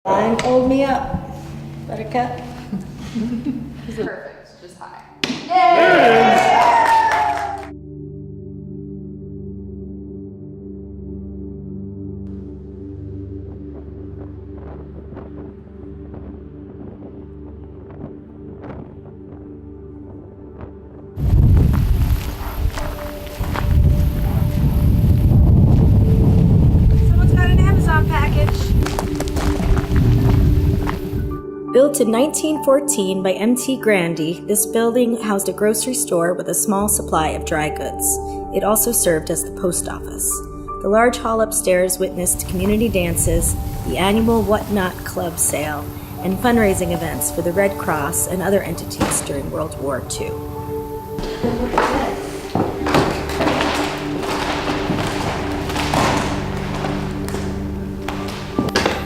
Line, hold me up. Buttercup. Perfect, just high. Someone's got an Amazon package. Built in 1914 by M.T. Grandy, this building housed a grocery store with a small supply of dry goods. It also served as the post office. The large hall upstairs witnessed community dances, the annual Whatnot Club sale, and fundraising events for the Red Cross and other entities during World War II.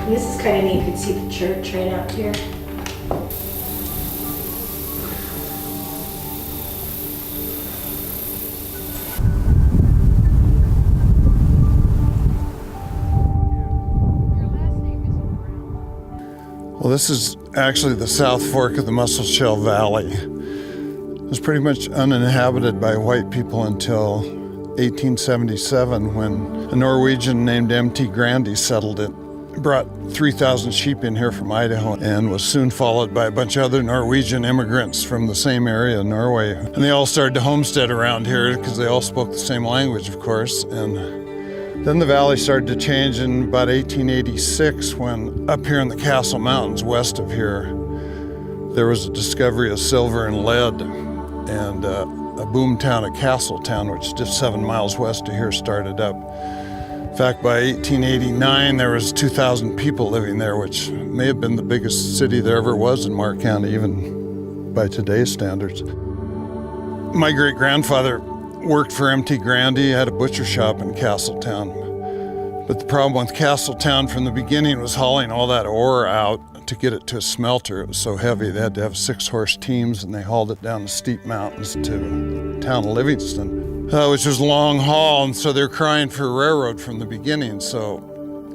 This is kind of neat. You can see the church right out here. Well, this is actually the South Fork of the Musselshell Valley. It was pretty much uninhabited by white people until 1877 when a Norwegian named M.T. Grandy settled it. He brought 3,000 sheep in here from Idaho and was soon followed by a bunch of other Norwegian immigrants from the same area, Norway. And they all started to homestead around here because they all spoke the same language, of course. And then the valley started to change in about 1886 when up here in the Castle Mountains west of here, there was a discovery of silver and lead, and a boom town of Castletown, which is just 7 miles west of here, started up. In fact, by 1889, there was 2,000 people living there, which may have been the biggest city there ever was in Mark County, even by today's standards. My great-grandfather worked for M.T. Grandy, had a butcher shop in Castletown. But the problem with Castletown from the beginning was hauling all that ore out to get it to a smelter. It was so heavy, they had to have 6-horse teams, and they hauled it down the steep mountains to the town of Livingston, which was a long haul, and so they were crying for a railroad from the beginning. So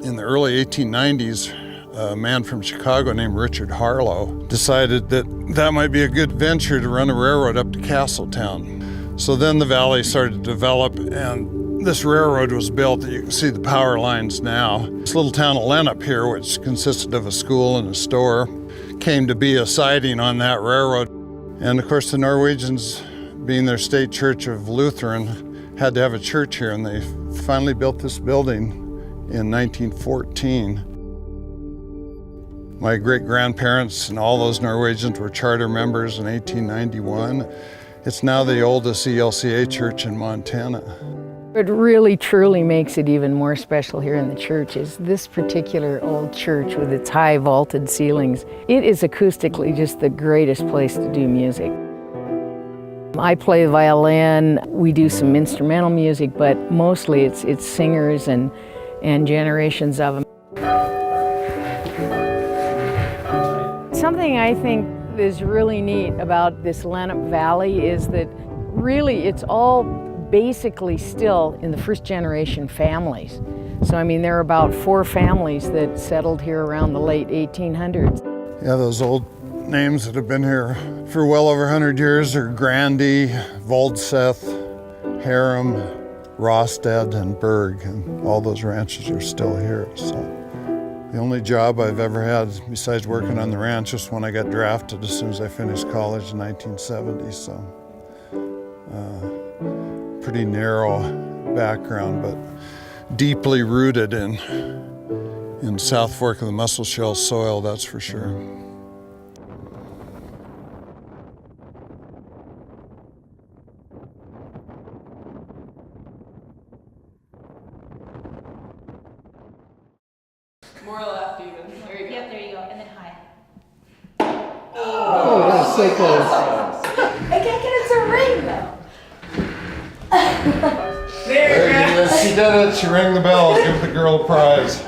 in the early 1890s, a man from Chicago named Richard Harlow decided that that might be a good venture to run a railroad up to Castletown. So then the valley started to develop, and this railroad was built. You can see the power lines now. This little town of Lennep here, which consisted of a school and a store, came to be a siding on that railroad. And of course the Norwegians, being their state church of Lutheran, had to have a church here, and they finally built this building in 1914. My great-grandparents and all those Norwegians were charter members in 1891. It's now the oldest ELCA church in Montana. What really truly makes it even more special here in the church is this particular old church with its high vaulted ceilings. It is acoustically just the greatest place to do music. I play violin, we do some instrumental music, but mostly it's singers and generations of them. Something I think is really neat about this Lennep Valley is that really it's all basically still in the first generation families. So I mean there are about 4 families that settled here around the late 1800s. Yeah, those old names that have been here for well over 100 years are Grandy, Voldseth, Harum, Rosted, and Berg, and all those ranches are still here. So the only job I've ever had besides working on the ranch was when I got drafted as soon as I finished college in 1970. So pretty narrow background, but deeply rooted in South Fork of the Musselshell soil, that's for sure. More left even. There you go. Yep, there you go, and then high. Oh, that's so close. I can't get it to ring though. There you go. She did it, she rang the bell, give the girl a prize.